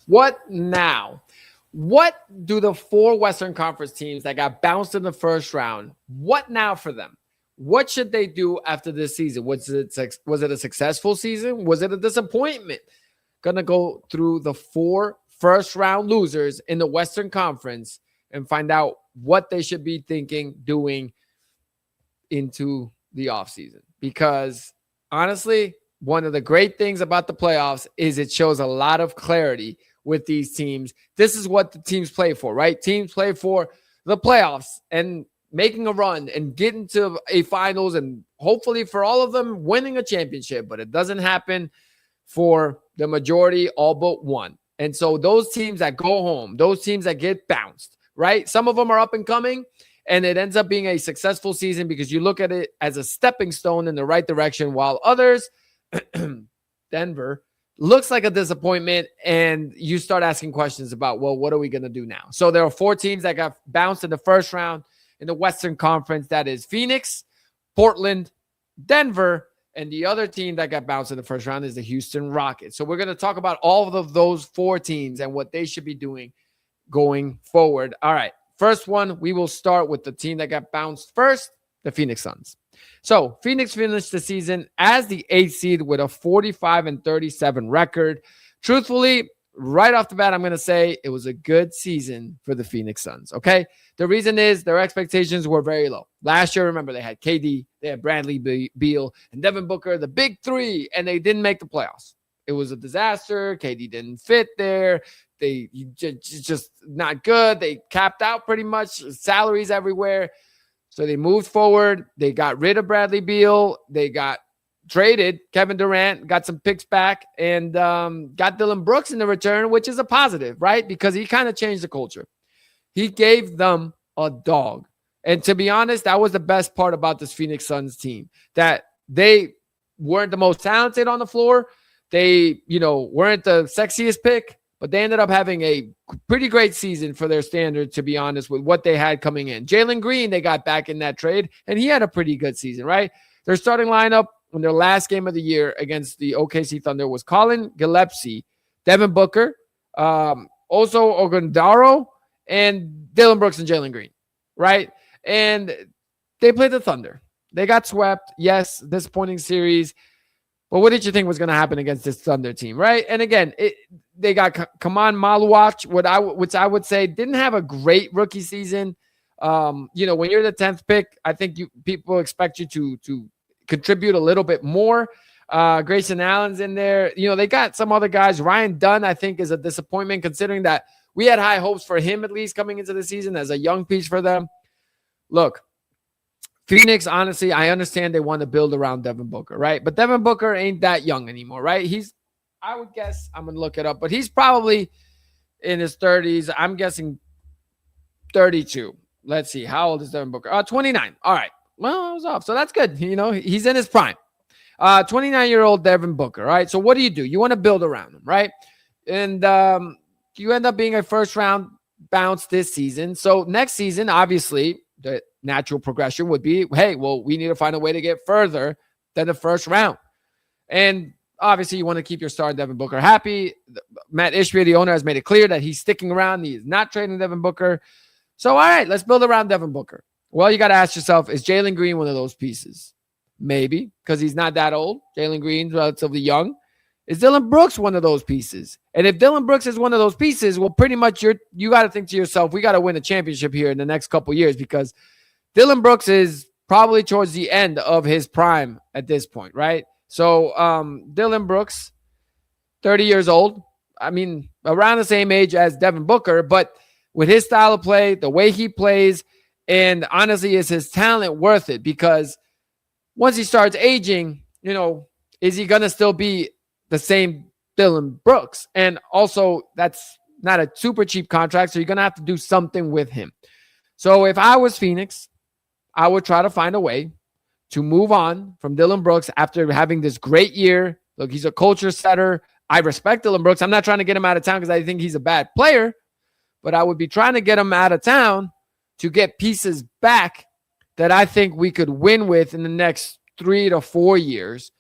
What now? What do the four Western Conference teams that got bounced in the first round, what now for them? What should they do after this season? Was it a successful season? Was it a disappointment? Gonna go through the four first round losers in the Western Conference and find out what they should be thinking, doing into the offseason. Because honestly, one of the great things about the playoffs is it shows a lot of clarity with these teams. This is what the teams play for, right? Teams play for the playoffs and making a run and getting to a finals and hopefully for all of them winning a championship, but it doesn't happen for the majority, all but one. And so those teams that go home, those teams that get bounced, right? Some of them are up and coming, and it ends up being a successful season because you look at it as a stepping stone in the right direction, while others, Denver, looks like a disappointment, and you start asking questions about, well, what are we going to do now? So there are four teams that got bounced in the first round in the Western Conference. That is Phoenix, Portland, Denver, and the other team that got bounced in the first round is the Houston Rockets. So we're going to talk about all of those four teams and what they should be doing going forward. All right. First one, we will start with the team that got bounced first, the Phoenix Suns. So Phoenix finished the season as the 8th seed with a 45-37 record. Truthfully, right off the bat, I'm going to say it was a good season for the Phoenix Suns, okay? The reason is their expectations were very low. Last year, remember, they had KD, they had Bradley Beal, and Devin Booker, the big three, and they didn't make the playoffs. It was a disaster. KD didn't fit there. They just not good. They capped out pretty much, salaries everywhere. So they moved forward. They got rid of Bradley Beal. They got traded Kevin Durant, got some picks back, and got Dillon Brooks in the return, which is a positive, right? Because he kind of changed the culture. He gave them a dog. And to be honest, that was the best part about this Phoenix Suns team, that they weren't the most talented on the floor. They, weren't the sexiest pick, but they ended up having a pretty great season for their standards, to be honest, with what they had coming in. Jalen Green, they got back in that trade, and he had a pretty good season, right? Their starting lineup in their last game of the year against the OKC Thunder was Colin Gillespie, Devin Booker, also Ogundaro, and Dillon Brooks and Jalen Green, right? And they played the Thunder. They got swept. Yes, disappointing series. But what did you think was going to happen against this Thunder team, right? And again, they got Kaman Maluach, which I would say didn't have a great rookie season. When you're the 10th pick, I think people expect you to contribute a little bit more. Grayson Allen's in there. They got some other guys. Ryan Dunn, I think, is a disappointment considering that we had high hopes for him at least coming into the season as a young piece for them. Look, Phoenix, honestly, I understand they want to build around Devin Booker, right? But Devin Booker ain't that young anymore, right? I would guess, I'm going to look it up, but he's probably in his 30s. I'm guessing 32. Let's see. How old is Devin Booker? 29. All right. Well, I was off. So that's good. He's in his prime. 29-year-old Devin Booker, right? So what do? You want to build around him, right? And you end up being a first-round bounce this season. So next season, obviously, the natural progression would be, hey, well, we need to find a way to get further than the first round. And obviously, you want to keep your star Devin Booker happy. Matt Ishbia, the owner, has made it clear that he's sticking around. He is not trading Devin Booker. So, all right, let's build around Devin Booker. Well, you got to ask yourself, is Jalen Green one of those pieces? Maybe, because he's not that old. Jalen Green's relatively young. Is Dillon Brooks one of those pieces? And if Dillon Brooks is one of those pieces, well, pretty much you got to think to yourself, we got to win a championship here in the next couple of years, because Dillon Brooks is probably towards the end of his prime at this point, right? So Dillon Brooks, 30 years old. I mean, around the same age as Devin Booker, but with his style of play, the way he plays, and honestly, is his talent worth it? Because once he starts aging, is he going to still be the same Dillon Brooks? And also, that's not a super cheap contract, so you're going to have to do something with him. So if I was Phoenix, I would try to find a way to move on from Dillon Brooks after having this great year. Look, he's a culture setter. I respect Dillon Brooks. I'm not trying to get him out of town because I think he's a bad player, but I would be trying to get him out of town to get pieces back that I think we could win with in the next 3 to 4 years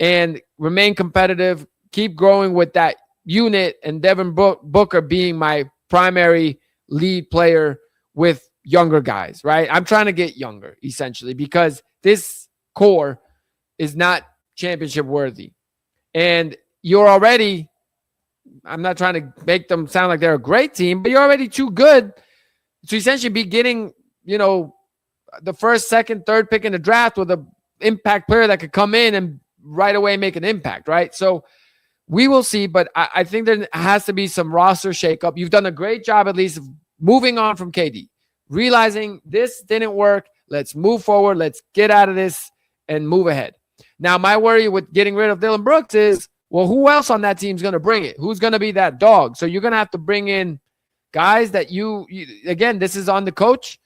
and remain competitive, keep growing with that unit and Devin Booker being my primary lead player with younger guys, right? I'm trying to get younger, essentially, because this core is not championship worthy. And you're already, I'm not trying to make them sound like they're a great team, but you're already too good to essentially be getting, the first, second, third pick in the draft with an impact player that could come in and right away make an impact, right? So we will see, but I think there has to be some roster shakeup. You've done a great job, at least, of moving on from KD, realizing this didn't work. Let's move forward. Let's get out of this and move ahead. Now, my worry with getting rid of Dillon Brooks is, well, who else on that team is going to bring it? Who's going to be that dog? So you're going to have to bring in guys that you again, this is on the coach.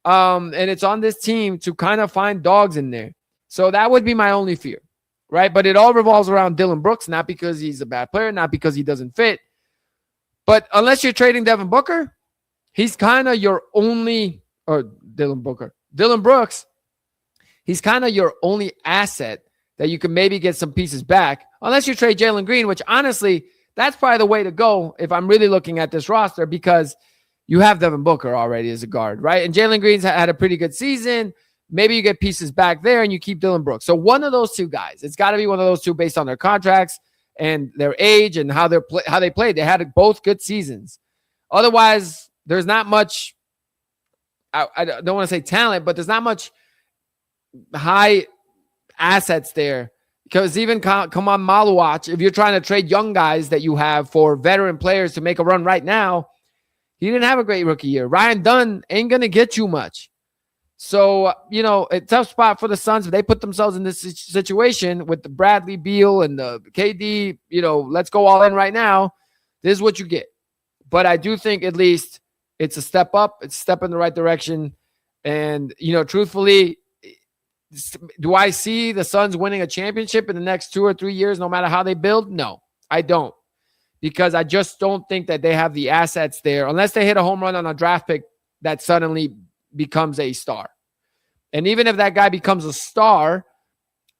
And it's on this team to kind of find dogs in there. So that would be my only fear, right? But it all revolves around Dillon Brooks, not because he's a bad player, not because he doesn't fit. But unless you're trading Devin Booker, he's kind of your only, or Dillon Brooks, he's kind of your only asset that you can maybe get some pieces back. Unless you trade Jalen Green, which honestly, that's probably the way to go if I'm really looking at this roster, because you have Devin Booker already as a guard, right? And Jalen Green's had a pretty good season. Maybe you get pieces back there and you keep Dillon Brooks. So one of those two guys, it's got to be one of those two based on their contracts and their age and how they played. They had both good seasons. Otherwise, there's not much, I don't want to say talent, but there's not much high assets there. Because even come on Maluach, if you're trying to trade young guys that you have for veteran players to make a run right now, he didn't have a great rookie year. Ryan Dunn ain't going to get you much. So, a tough spot for the Suns. If they put themselves in this situation with the Bradley Beal and the KD, let's go all in right now. This is what you get. But I do think at least it's a step up. It's a step in the right direction. And, truthfully, do I see the Suns winning a championship in the next 2 or 3 years, no matter how they build? No, I don't. Because I just don't think that they have the assets there, unless they hit a home run on a draft pick that suddenly becomes a star. And even if that guy becomes a star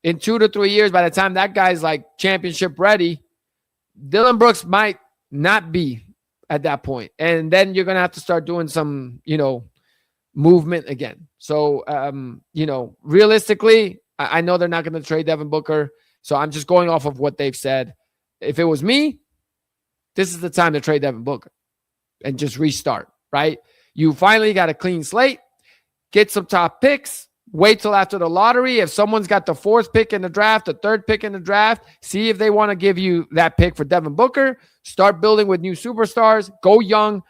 in 2 to 3 years, by the time that guy's like championship ready, Dillon Brooks might not be at that point. And then you're going to have to start doing some, movement again. So, realistically, I know they're not going to trade Devin Booker. So I'm just going off of what they've said. If it was me, this is the time to trade Devin Booker and just restart, right? You finally got a clean slate, get some top picks, wait till after the lottery. If someone's got the 4th pick in the draft, the 3rd pick in the draft, see if they want to give you that pick for Devin Booker. Start building with new superstars. Go young.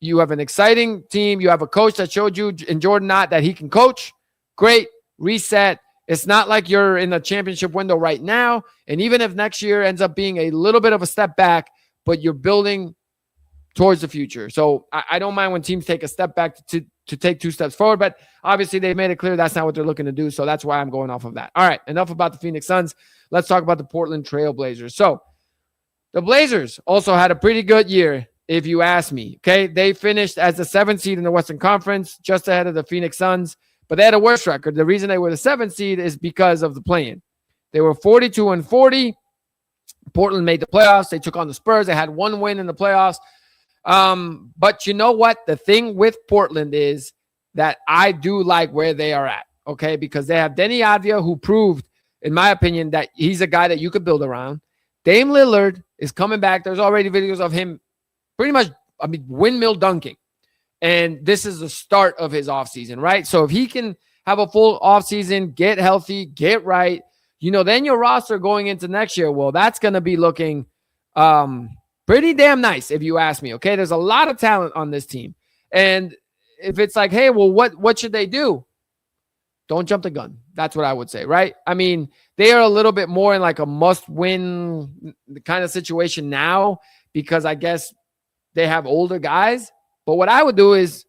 You have an exciting team. You have a coach that showed you in Jordan Knott that he can coach. Great. Reset. It's not like you're in the championship window right now. And even if next year ends up being a little bit of a step back, but you're building towards the future. So I don't mind when teams take a step back to take 2 steps forward, but obviously they've made it clear that's not what they're looking to do. So that's why I'm going off of that. All right, enough about the Phoenix Suns. Let's talk about the Portland Trail Blazers. So the Blazers also had a pretty good year, if you ask me. Okay, they finished as the 7th seed in the Western Conference, just ahead of the Phoenix Suns, but they had a worse record. The reason they were the 7th seed is because of the play-in. They were 42-40. Portland made the playoffs. They took on the Spurs. They had 1 win in the playoffs. But you know what? The thing with Portland is that I do like where they are at, okay? Because they have Denny Avdia, who proved, in my opinion, that he's a guy that you could build around. Dame Lillard is coming back. There's already videos of him pretty much, windmill dunking. And this is the start of his offseason, right? So if he can have a full offseason, get healthy, get right, then your roster going into next year, well, that's going to be looking pretty damn nice, if you ask me, okay? There's a lot of talent on this team. And if it's like, hey, well, what should they do? Don't jump the gun. That's what I would say, right? They are a little bit more in like a must-win kind of situation now because I guess they have older guys. But what I would do is,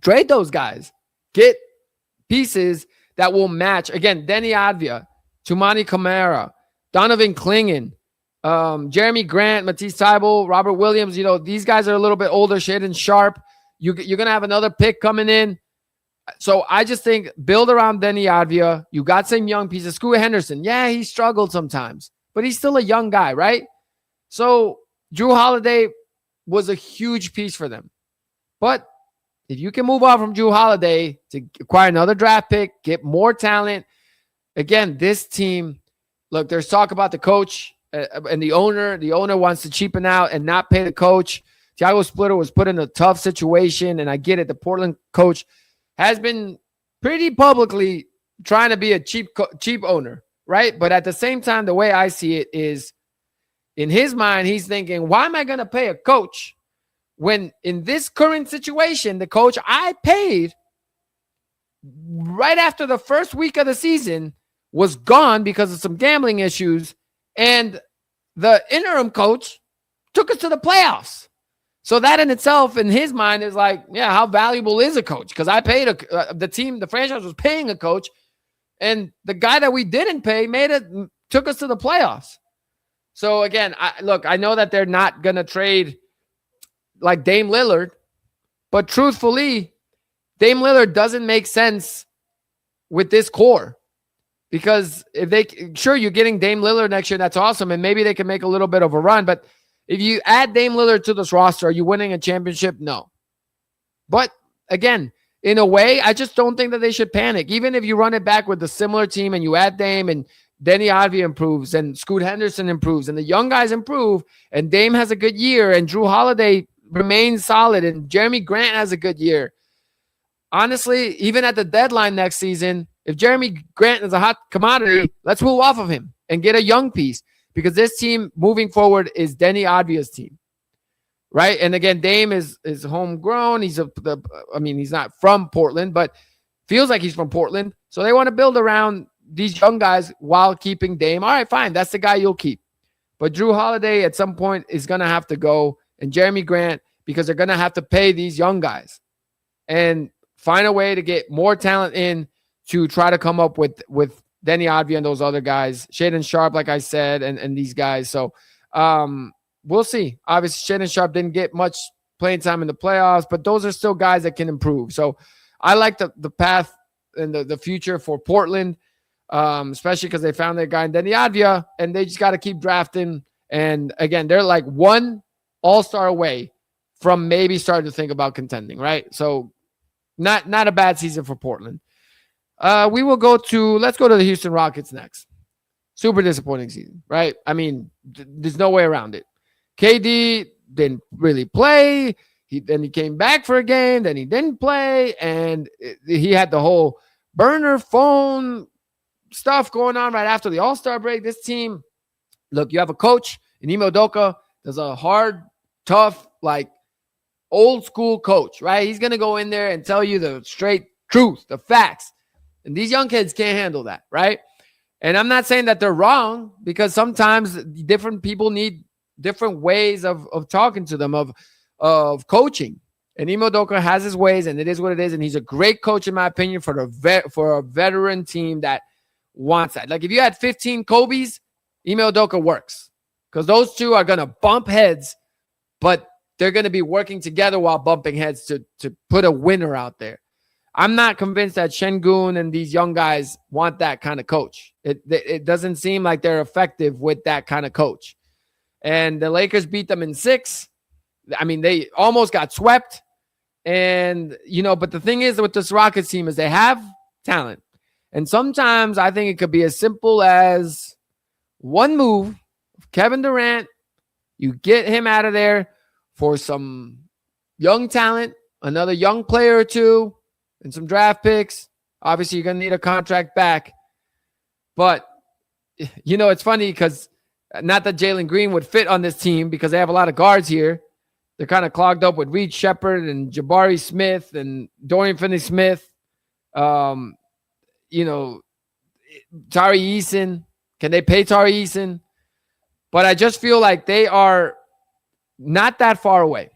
trade those guys. Get pieces that will match. Again, Denny Advia, Tumani Kamara, Donovan Clingan, Jeremy Grant, Matisse Thybulle, Robert Williams. These guys are a little bit older, Shaedon Sharp. You're going to have another pick coming in. So I just think build around Denny Advia. You got some young pieces. Scoot Henderson. Yeah, he struggled sometimes, but he's still a young guy, right? So Drew Holiday was a huge piece for them. But if you can move on from Drew Holiday to acquire another draft pick, get more talent, again, this team, look, there's talk about the coach and the owner. The owner wants to cheapen out and not pay the coach. Thiago Splitter was put in a tough situation, and I get it. The Portland coach has been pretty publicly trying to be a cheap owner, right? But at the same time, the way I see it is, in his mind, he's thinking, why am I going to pay a coach when in this current situation, the coach I paid right after the first week of the season was gone because of some gambling issues, and the interim coach took us to the playoffs. So that in itself, in his mind, is like, yeah, how valuable is a coach? Because I paid the franchise was paying a coach, and the guy that we didn't pay took us to the playoffs. So again, I know that they're not going to trade like Dame Lillard, but truthfully, Dame Lillard doesn't make sense with this core, because sure, you're getting Dame Lillard next year, that's awesome, and maybe they can make a little bit of a run, but if you add Dame Lillard to this roster, are you winning a championship? No. But again, in a way, I just don't think that they should panic. Even if you run it back with a similar team and you add Dame and Denny Advia improves and Scoot Henderson improves and the young guys improve and Dame has a good year and Drew Holiday remains solid and Jeremy Grant has a good year. Honestly, even at the deadline next season, if Jeremy Grant is a hot commodity, let's move off of him and get a young piece. Because this team moving forward is Denny Advia's team, right? And again, Dame is homegrown. He's not from Portland, but feels like he's from Portland. So they want to build around these young guys while keeping Dame. All right, fine. That's the guy you'll keep. But Drew Holiday at some point is going to have to go, and Jeremy Grant, because they're going to have to pay these young guys and find a way to get more talent in to try to come up with Denny Advia and those other guys, Shaedon Sharpe, like I said, and these guys. So we'll see. Obviously, Shaedon Sharpe didn't get much playing time in the playoffs, but those are still guys that can improve. So I like the path and the future for Portland, especially because they found their guy in Denny Advia, and they just got to keep drafting. And again, they're like one all-star away from maybe starting to think about contending, right? So not a bad season for Portland. Let's go to the Houston Rockets next. Super disappointing season, right? I mean, there's no way around it. KD didn't really play. Then he came back for a game. Then he didn't play. And he had the whole burner phone stuff going on right after the All-Star break. This team, look, you have a coach in Ime Udoka. There's a hard, tough, like old school coach, right? He's going to go in there and tell you the straight truth, the facts. And these young kids can't handle that, right? And I'm not saying that they're wrong, because sometimes different people need different ways of talking to them, of coaching. And Ime Udoka has his ways, and it is what it is. And he's a great coach, in my opinion, for a veteran team that wants that. Like if you had 15 Kobe's, Ime Udoka works, because those two are going to bump heads, but they're going to be working together while bumping heads to put a winner out there. I'm not convinced that Şengün and these young guys want that kind of coach. It doesn't seem like they're effective with that kind of coach. And the Lakers beat them in 6. I mean, they almost got swept. And, but the thing is with this Rockets team is they have talent. And sometimes I think it could be as simple as one move, Kevin Durant, you get him out of there for some young talent, another young player or two, and some draft picks. Obviously, you're going to need a contract back. But, it's funny because not that Jalen Green would fit on this team because they have a lot of guards here. They're kind of clogged up with Reed Shepherd and Jabari Smith and Dorian Finney-Smith. Tari Eason. Can they pay Tari Eason? But I just feel like they are not that far away.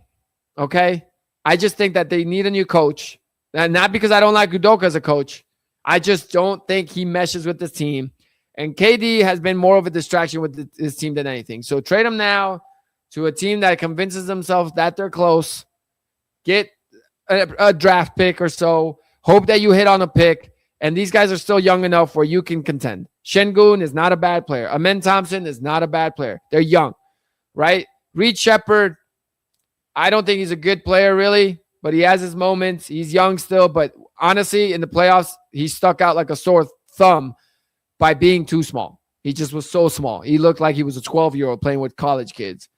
Okay? I just think that they need a new coach. And not because I don't like Udoka as a coach. I just don't think he meshes with this team. And KD has been more of a distraction with this team than anything. So trade him now to a team that convinces themselves that they're close. Get a draft pick or so. Hope that you hit on a pick. And these guys are still young enough where you can contend. Şengün is not a bad player. Amen Thompson is not a bad player. They're young, right? Reed Shepherd, I don't think he's a good player really, but he has his moments. He's young still, but honestly, in the playoffs, he stuck out like a sore thumb by being too small. He just was so small. He looked like he was a 12-year-old playing with college kids.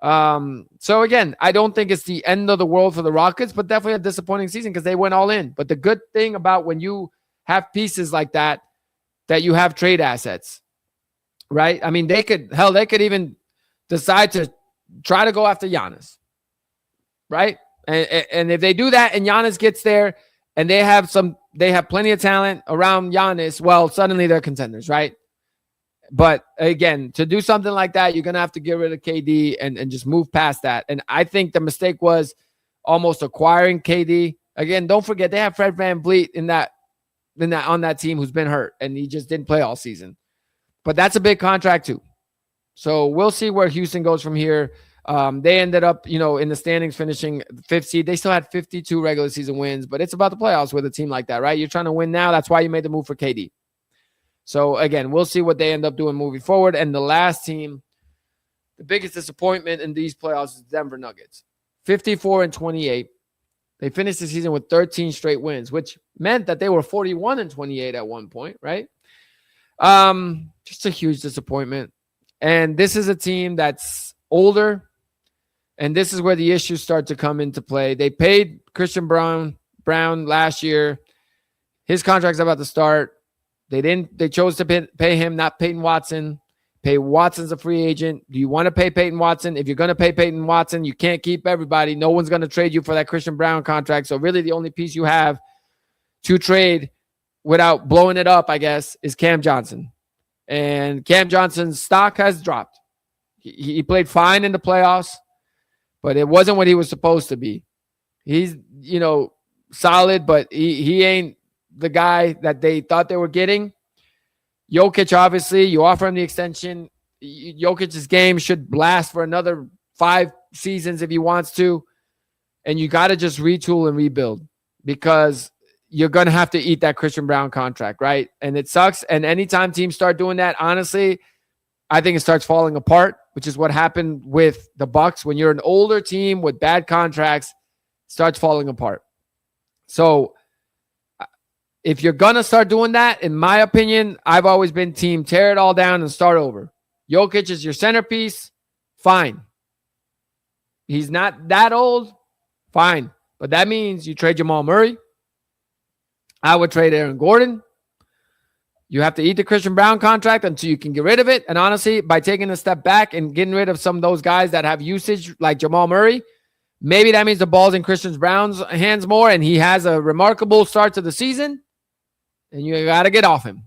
So again, I don't think it's the end of the world for the Rockets, but definitely a disappointing season because they went all in. But the good thing about when you have pieces like that you have trade assets, right? I mean, they could even decide to try to go after Giannis, right? And if they do that and Giannis gets there and they have plenty of talent around Giannis, well, suddenly they're contenders, right? But again, to do something like that, you're going to have to get rid of KD and just move past that. And I think the mistake was almost acquiring KD. Again, don't forget, they have Fred VanVleet on that team who's been hurt, and he just didn't play all season. But that's a big contract too. So we'll see where Houston goes from here. They ended up, in the standings finishing 5th seed. They still had 52 regular season wins, but it's about the playoffs with a team like that, right? You're trying to win now. That's why you made the move for KD. So, again, we'll see what they end up doing moving forward. And the last team, the biggest disappointment in these playoffs is Denver Nuggets. 54-28. They finished the season with 13 straight wins, which meant that they were 41-28 at one point, right? Just a huge disappointment. And this is a team that's older, and this is where the issues start to come into play. They paid Christian Brown last year. His contract's about to start. They chose to pay him, not Peyton Watson. Pay Watson's a free agent. Do you want to pay Peyton Watson? If you're going to pay Peyton Watson, you can't keep everybody. No one's going to trade you for that Christian Brown contract. So really the only piece you have to trade without blowing it up, I guess, is Cam Johnson. And Cam Johnson's stock has dropped. He played fine in the playoffs, but it wasn't what he was supposed to be. He's, solid, but he ain't the guy that they thought they were getting. Jokic, obviously, you offer him the extension. Jokic's game should last for another 5 seasons if he wants to. And you got to just retool and rebuild because you're going to have to eat that Christian Brown contract, right? And it sucks. And anytime teams start doing that, honestly, I think it starts falling apart, which is what happened with the Bucks. When you're an older team with bad contracts, it starts falling apart. So if you're going to start doing that, in my opinion, I've always been team tear it all down and start over. Jokic is your centerpiece. Fine. He's not that old. Fine. But that means you trade Jamal Murray. I would trade Aaron Gordon. You have to eat the Christian Brown contract until you can get rid of it. And honestly, by taking a step back and getting rid of some of those guys that have usage like Jamal Murray, maybe that means the ball's in Christian Brown's hands more and he has a remarkable start to the season. And you got to get off him.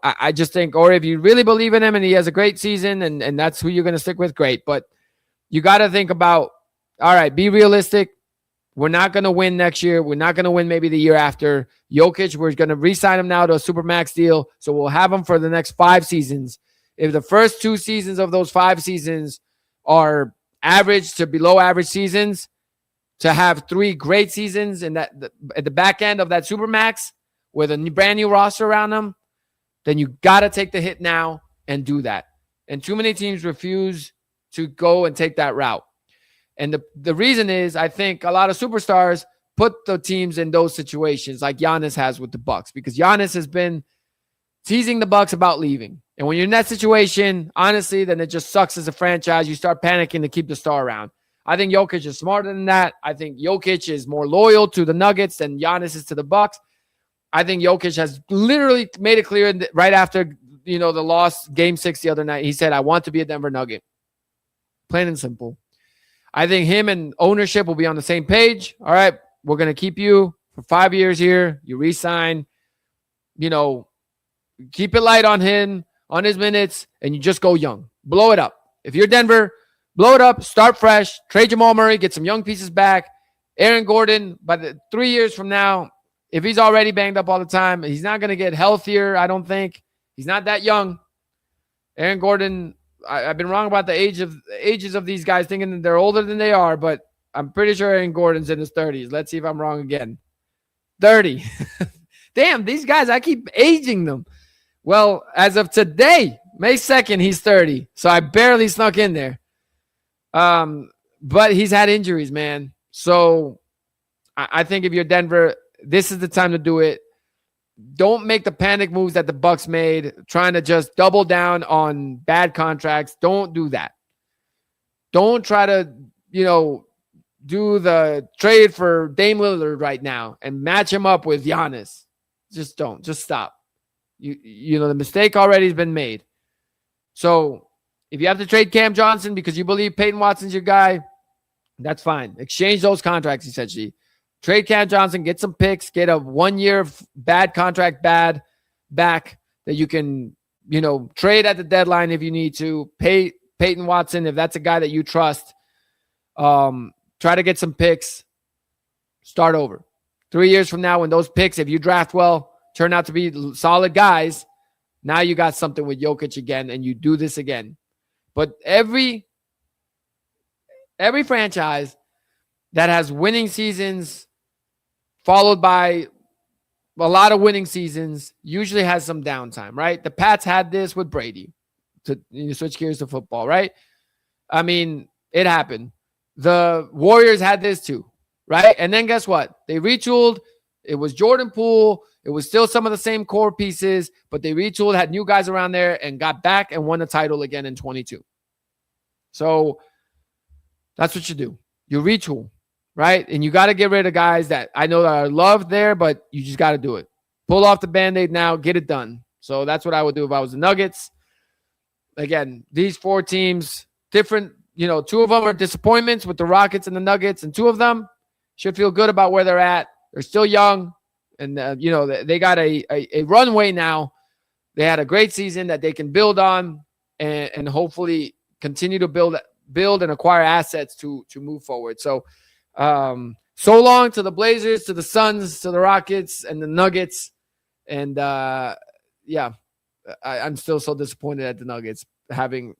I just think, or if you really believe in him and he has a great season and that's who you're going to stick with, great. But you got to think about, all right, be realistic. We're not going to win next year. We're not going to win maybe the year after. Jokic, we're going to re-sign him now to a Supermax deal. So we'll have him for the next 5 seasons. If the first 2 seasons of those 5 seasons are average to below average seasons, to have 3 great seasons and that at the back end of that Supermax with a brand new roster around them, then you got to take the hit now and do that. And too many teams refuse to go and take that route. And the reason is I think a lot of superstars put the teams in those situations like Giannis has with the Bucks because Giannis has been teasing the Bucks about leaving. And when you're in that situation, honestly, then it just sucks as a franchise. You start panicking to keep the star around. I think Jokic is smarter than that. I think Jokic is more loyal to the Nuggets than Giannis is to the Bucks. I think Jokic has literally made it clear right after, the loss, Game 6 the other night. He said, I want to be a Denver Nugget. Plain and simple. I think him and ownership will be on the same page. All right, we're going to keep you for 5 years here. You re-sign. Keep it light on him, on his minutes, and you just go young. Blow it up. If you're Denver, blow it up, start fresh, trade Jamal Murray, get some young pieces back. Aaron Gordon, by the 3 years from now, if he's already banged up all the time, he's not going to get healthier, I don't think. He's not that young. Aaron Gordon, I've been wrong about the ages of these guys, thinking that they're older than they are, but I'm pretty sure Aaron Gordon's in his 30s. Let's see if I'm wrong again. 30. Damn, these guys, I keep aging them. Well, as of today, May 2nd, he's 30. So I barely snuck in there. But he's had injuries, man. So I think if you're Denver, this is the time to do it. Don't make the panic moves that the Bucks made, trying to just double down on bad contracts. Don't do that. Don't try to, do the trade for Dame Lillard right now and match him up with Giannis. Just don't. Just stop. The mistake already has been made. So if you have to trade Cam Johnson because you believe Peyton Watson's your guy, that's fine. Exchange those contracts, essentially. Trade Cam Johnson, get some picks, get a 1 year bad contract back that you can, trade at the deadline if you need to. Pay Peyton Watson if that's a guy that you trust. Try to get some picks. Start over. 3 years from now, when those picks, if you draft well, turn out to be solid guys, now you got something with Jokic again, and you do this again. But every franchise that has winning seasons followed by a lot of winning seasons usually has some downtime, right? The Pats had this with Brady. To switch gears to football, right? I mean, it happened. The Warriors had this too, right? And then guess what? They retooled. It was Jordan Poole. It was still some of the same core pieces, but they retooled, had new guys around there, and got back and won the title again in 22. So that's what you do. You retool, right? And you got to get rid of guys that I know that are loved there, but you just got to do it. Pull off the Band-Aid now, get it done. So that's what I would do if I was the Nuggets. Again, these 4 teams, different, 2 of them are disappointments with the Rockets and the Nuggets, and 2 of them should feel good about where they're at. They're still young, and, they got a runway now. They had a great season that they can build on and hopefully continue to build and acquire assets to move forward. So, so long to the Blazers, to the Suns, to the Rockets, and the Nuggets. And, I'm still so disappointed at the Nuggets having,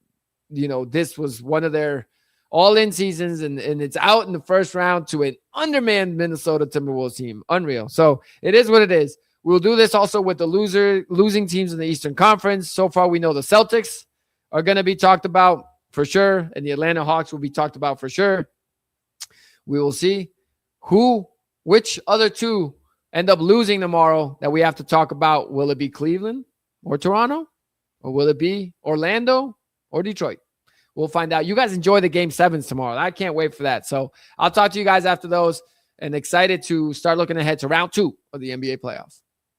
this was one of their all-in seasons, and it's out in the first round to an undermanned Minnesota Timberwolves team. Unreal. So it is what it is. We'll do this also with the losing teams in the Eastern Conference. So far, we know the Celtics are going to be talked about for sure, and the Atlanta Hawks will be talked about for sure. We will see which other 2 end up losing tomorrow that we have to talk about. Will it be Cleveland or Toronto? Or will it be Orlando or Detroit? We'll find out. You guys enjoy the Game 7s tomorrow. I can't wait for that. So I'll talk to you guys after those, and excited to start looking ahead to round 2 of the NBA playoffs.